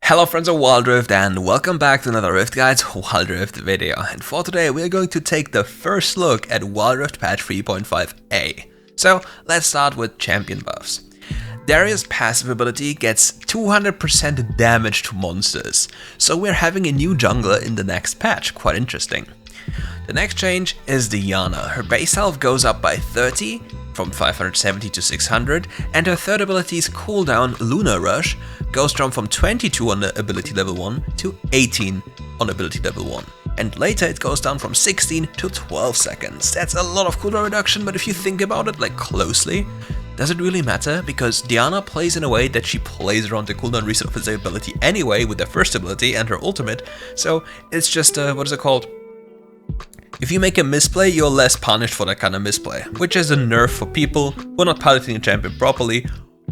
Hello friends of WildRift and welcome back to another RiftGuides WildRift video. And for today we are going to take the first look at WildRift patch 3.5a. So let's start with champion buffs. Darius' passive ability gets 200% damage to monsters, so we're having a new jungler in the next patch, quite interesting. The next change is Diana. Her base health goes up by 30, from 570 to 600, and her third ability's cooldown, Lunar Rush, goes from 22 on the ability level 1 to 18 on ability level 1. And later it goes down from 16 to 12 seconds. That's a lot of cooldown reduction, but if you think about it closely, does it really matter? Because Diana plays in a way that she plays around the cooldown reset of his ability anyway with the first ability and her ultimate, so it's just, what is it called? If you make a misplay, you're less punished for that kind of misplay, which is a nerf for people who are not piloting a champion properly,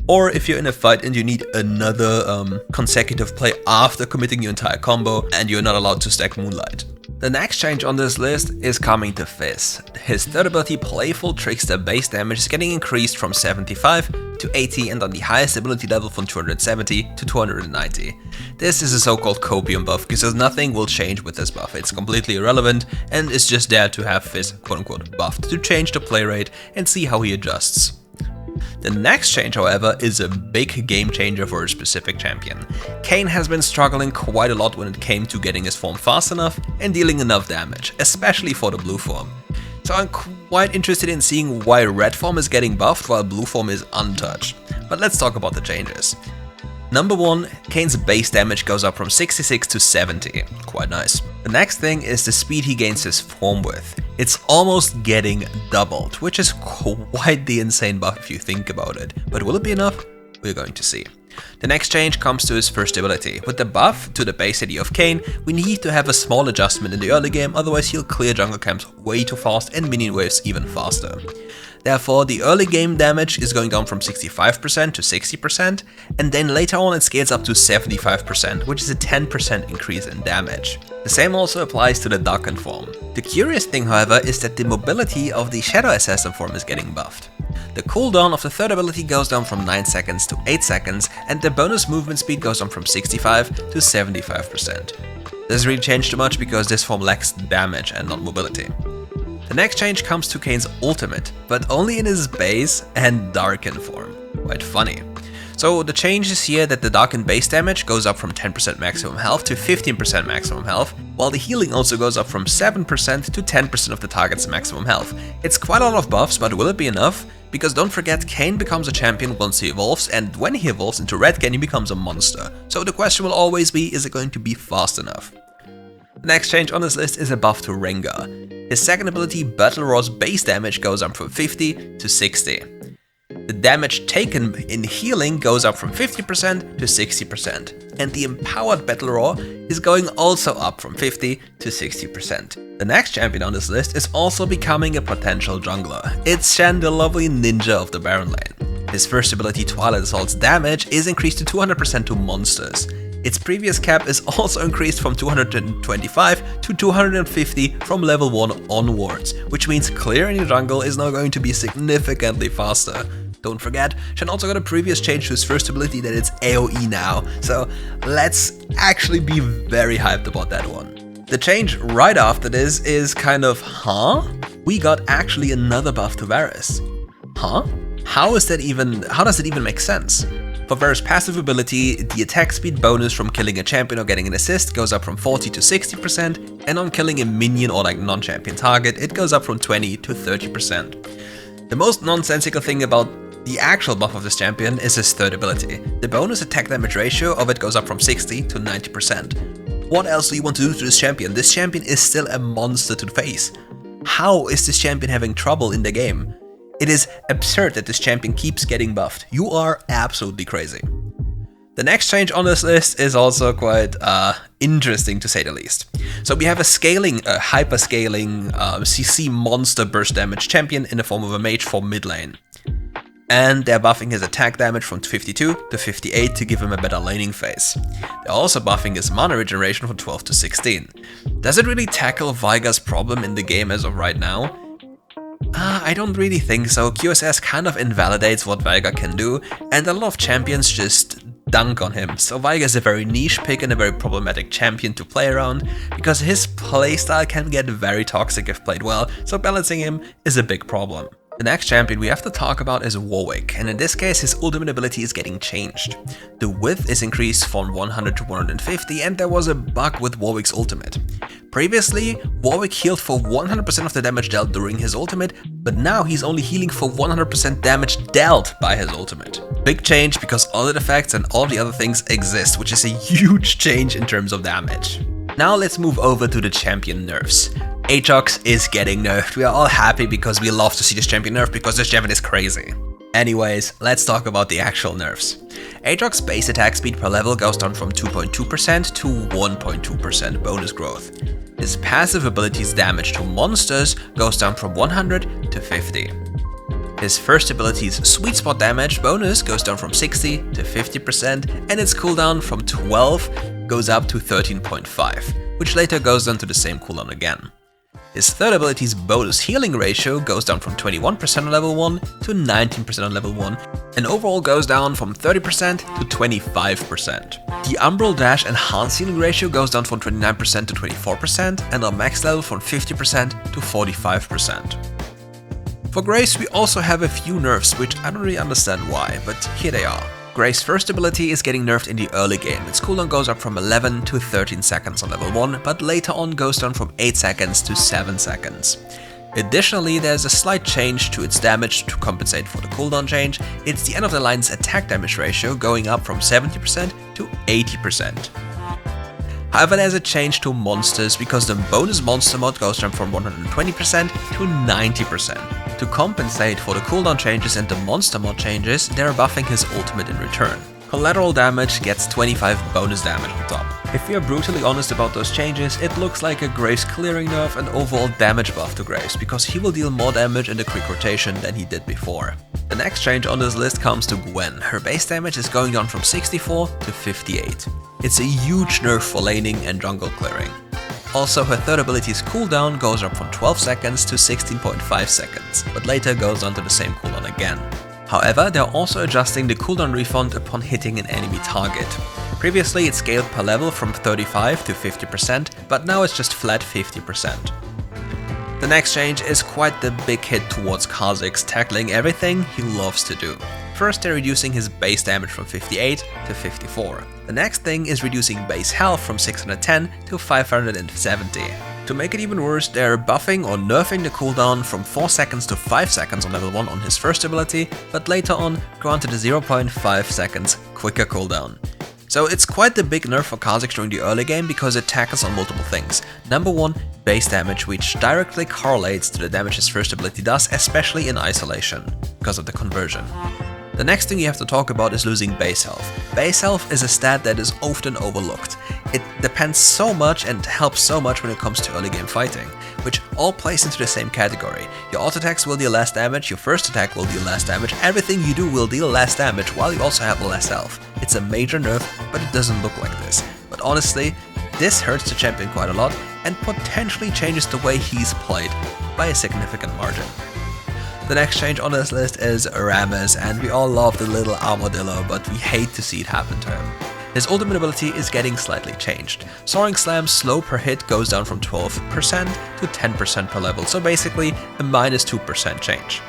or if you're in a fight and you need another consecutive play after committing your entire combo and you're not allowed to stack Moonlight. The next change on this list is coming to Fizz. His third ability, Playful Trickster base damage, is getting increased from 75 to 80 and on the highest ability level from 270 to 290. This is a so-called copium buff, because nothing will change with this buff. It's completely irrelevant and is just there to have Fizz quote-unquote buffed to change the play rate and see how he adjusts. The next change, however, is a big game changer for a specific champion. Kayn has been struggling quite a lot when it came to getting his form fast enough and dealing enough damage, especially for the blue form. So I'm quite interested in seeing why red form is getting buffed while blue form is untouched. But let's talk about the changes. Number 1, Kayn's base damage goes up from 66 to 70, quite nice. The next thing is the speed he gains his form with. It's almost getting doubled, which is quite the insane buff if you think about it. But will it be enough? We're going to see. The next change comes to his first ability. With the buff to the base AD of Kayn, we need to have a small adjustment in the early game, otherwise he'll clear jungle camps way too fast and minion waves even faster. Therefore, the early game damage is going down from 65% to 60%, and then later on it scales up to 75%, which is a 10% increase in damage. The same also applies to the Darkened form. The curious thing, however, is that the mobility of the Shadow Assassin form is getting buffed. The cooldown of the third ability goes down from 9 seconds to 8 seconds, and the bonus movement speed goes down from 65 to 75%. Doesn't really change too much because this form lacks damage and not mobility. The next change comes to Kayn's ultimate, but only in his base and Darkened form. Quite funny. So the change is here that the Darkened base damage goes up from 10% maximum health to 15% maximum health, while the healing also goes up from 7% to 10% of the target's maximum health. It's quite a lot of buffs, but will it be enough? Because don't forget, Kayn becomes a champion once he evolves, and when he evolves into Red Kayn, he becomes a monster. So the question will always be, is it going to be fast enough? The next change on this list is a buff to Rengar. His second ability, Battle Roar's base damage, goes up from 50 to 60. The damage taken in healing goes up from 50% to 60%, and the empowered Battle Roar is going also up from 50 to 60%. The next champion on this list is also becoming a potential jungler. It's Shen, the lovely ninja of the Baron lane. His first ability, Twilight Assault's damage, is increased to 200% to monsters. Its previous cap is also increased from 225 to 250 from level 1 onwards, which means clearing the jungle is now going to be significantly faster. Don't forget, Shen also got a previous change to his first ability that it's AoE now, so let's actually be very hyped about that one. The change right after this is kind of, we got actually another buff to Varus. How does it even make sense? For Varus' passive ability, the attack speed bonus from killing a champion or getting an assist goes up from 40 to 60%, and on killing a minion or non-champion target, it goes up from 20 to 30%. The most nonsensical thing about the actual buff of this champion is his third ability. The bonus attack damage ratio of it goes up from 60 to 90%. What else do you want to do to this champion? This champion is still a monster to face. How is this champion having trouble in the game? It is absurd that this champion keeps getting buffed. You are absolutely crazy. The next change on this list is also quite interesting to say the least. So we have a hyper-scaling CC monster burst damage champion in the form of a mage for mid lane. And they're buffing his attack damage from 52 to 58 to give him a better laning phase. They're also buffing his mana regeneration from 12 to 16. Does it really tackle Veigar's problem in the game as of right now? I don't really think so. QSS kind of invalidates what Veigar can do, and a lot of champions just dunk on him, so Veigar is a very niche pick and a very problematic champion to play around, because his playstyle can get very toxic if played well, so balancing him is a big problem. The next champion we have to talk about is Warwick, and in this case his ultimate ability is getting changed. The width is increased from 100 to 150, and there was a bug with Warwick's ultimate. Previously, Warwick healed for 100% of the damage dealt during his ultimate, but now he's only healing for 100% damage dealt by his ultimate. Big change because all the effects and all the other things exist, which is a huge change in terms of damage. Now let's move over to the champion nerfs. Aatrox is getting nerfed. We are all happy because we love to see this champion nerfed because this champion is crazy. Anyways, let's talk about the actual nerfs. Aatrox's base attack speed per level goes down from 2.2% to 1.2% bonus growth. His passive ability's damage to monsters goes down from 100 to 50. His first ability's sweet spot damage bonus goes down from 60 to 50%, and its cooldown from 12 goes up to 13.5, which later goes down to the same cooldown again. His third ability's bonus healing ratio goes down from 21% on level 1 to 19% on level 1, and overall goes down from 30% to 25%. The Umbral Dash enhanced healing ratio goes down from 29% to 24%, and on max level from 50% to 45%. For Grace we also have a few nerfs, which I don't really understand why, but here they are. Grace's first ability is getting nerfed in the early game. Its cooldown goes up from 11 to 13 seconds on level 1, but later on goes down from 8 seconds to 7 seconds. Additionally, there's a slight change to its damage to compensate for the cooldown change. It's the end of the line's attack damage ratio going up from 70% to 80%. However, there's a change to monsters because the bonus monster mod goes down from 120% to 90%. To compensate for the cooldown changes and the monster mod changes, they're buffing his ultimate in return. Collateral damage gets 25 bonus damage on top. If we are brutally honest about those changes, it looks like a Grace clearing nerf and overall damage buff to Grace, because he will deal more damage in the quick rotation than he did before. The next change on this list comes to Gwen. Her base damage is going down from 64 to 58. It's a huge nerf for laning and jungle clearing. Also, her third ability's cooldown goes up from 12 seconds to 16.5 seconds, but later goes on to the same cooldown again. However, they're also adjusting the cooldown refund upon hitting an enemy target. Previously it scaled per level from 35 to 50%, but now it's just flat 50%. The next change is quite the big hit towards Kha'Zix, tackling everything he loves to do. First, they're reducing his base damage from 58 to 54. The next thing is reducing base health from 610 to 570. To make it even worse, they're buffing or nerfing the cooldown from 4 seconds to 5 seconds on level 1 on his first ability, but later on granted a 0.5 seconds quicker cooldown. So it's quite the big nerf for Kha'Zix during the early game because it tackles on multiple things. Number 1, base damage, which directly correlates to the damage his first ability does, especially in isolation, because of the conversion. The next thing you have to talk about is losing base health. Base health is a stat that is often overlooked. It depends so much and helps so much when it comes to early game fighting, which all plays into the same category. Your auto attacks will deal less damage, your first attack will deal less damage, everything you do will deal less damage while you also have less health. It's a major nerf, but it doesn't look like this. But honestly, this hurts the champion quite a lot and potentially changes the way he's played by a significant margin. The next change on this list is Rammus, and we all love the little armadillo, but we hate to see it happen to him. His ultimate ability is getting slightly changed. Soaring Slam's slow per hit goes down from 12% to 10% per level, so basically a minus 2% change.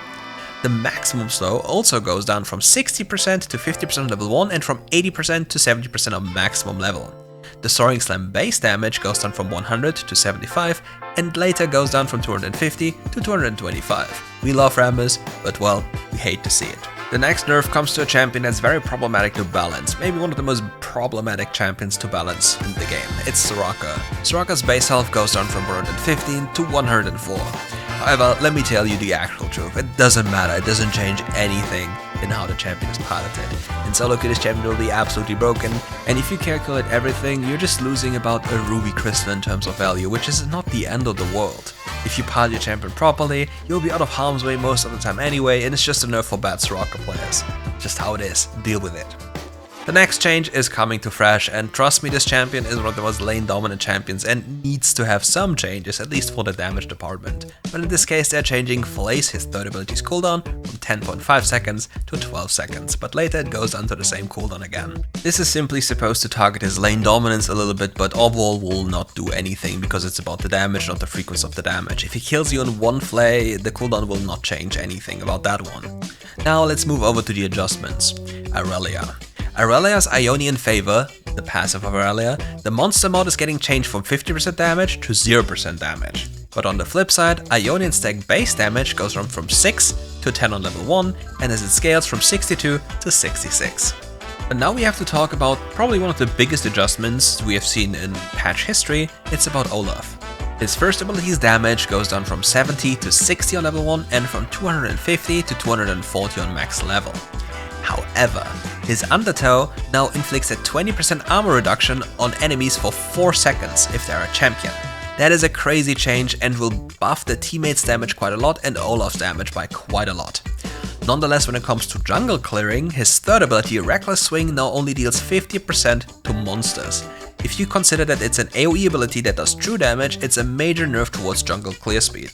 The maximum slow also goes down from 60% to 50% on level 1 and from 80% to 70% on maximum level. The Soaring Slam base damage goes down from 100 to 75 and later goes down from 250 to 225. We love Rammus, but well, we hate to see it. The next nerf comes to a champion that's very problematic to balance, maybe one of the most problematic champions to balance in the game. It's Soraka. Soraka's base health goes down from 115 to 104. However, let me tell you the actual truth, it doesn't matter, it doesn't change anything in how the champion is piloted. In solo queue this champion will be absolutely broken, and if you calculate everything, you're just losing about a ruby crystal in terms of value, which is not the end of the world. If you pilot your champion properly, you'll be out of harm's way most of the time anyway, and it's just a nerf for bad Soraka players. Just how it is, deal with it. The next change is coming to Thresh, and trust me, this champion is one of the most lane dominant champions and needs to have some changes, at least for the damage department. But in this case they're changing Flace, his third ability's cooldown, from 10.5 seconds to 12 seconds, but later it goes onto the same cooldown again. This is simply supposed to target his lane dominance a little bit, but overall will not do anything because it's about the damage, not the frequency of the damage. If he kills you in one flay, the cooldown will not change anything about that one. Now let's move over to the adjustments. Irelia. Irelia's Ionian Favor, the passive of Irelia, the monster mod is getting changed from 50% damage to 0% damage. But on the flip side, Ionian stack base damage goes from 6 to 10 on level 1, and as it scales from 62 to 66. But now we have to talk about probably one of the biggest adjustments we have seen in patch history. It's about Olaf. His first ability's damage goes down from 70 to 60 on level 1 and from 250 to 240 on max level. However, his Undertow now inflicts a 20% armor reduction on enemies for 4 seconds if they're a champion. That is a crazy change and will buff the teammates' damage quite a lot and Olaf's damage by quite a lot. Nonetheless, when it comes to jungle clearing, his third ability, Reckless Swing, now only deals 50% to monsters. If you consider that it's an AoE ability that does true damage, it's a major nerf towards jungle clear speed.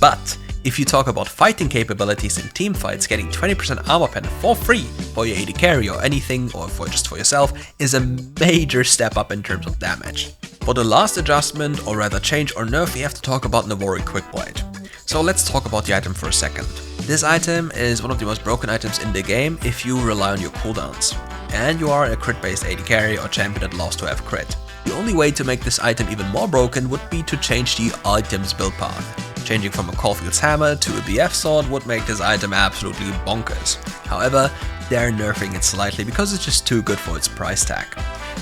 But if you talk about fighting capabilities in teamfights, getting 20% armor pen for free for your AD carry or anything, or just for yourself, is a major step up in terms of damage. For the last adjustment, or rather change or nerf, we have to talk about Navori Quickblade. So let's talk about the item for a second. This item is one of the most broken items in the game if you rely on your cooldowns, and you are a crit based AD carry or champion that loves to have crit. The only way to make this item even more broken would be to change the item's build path. Changing from a Caulfield's Hammer to a BF Sword would make this item absolutely bonkers. However, they're nerfing it slightly because it's just too good for its price tag.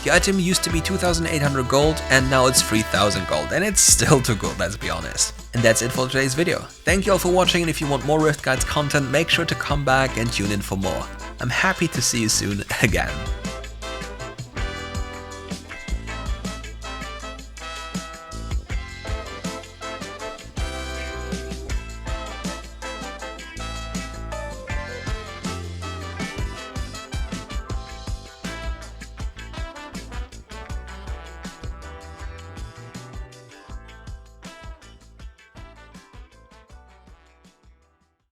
The item used to be 2,800 gold and now it's 3,000 gold, and it's still too good, let's be honest. And that's it for today's video. Thank you all for watching, and if you want more RiftGuides content, make sure to come back and tune in for more. I'm happy to see you soon again.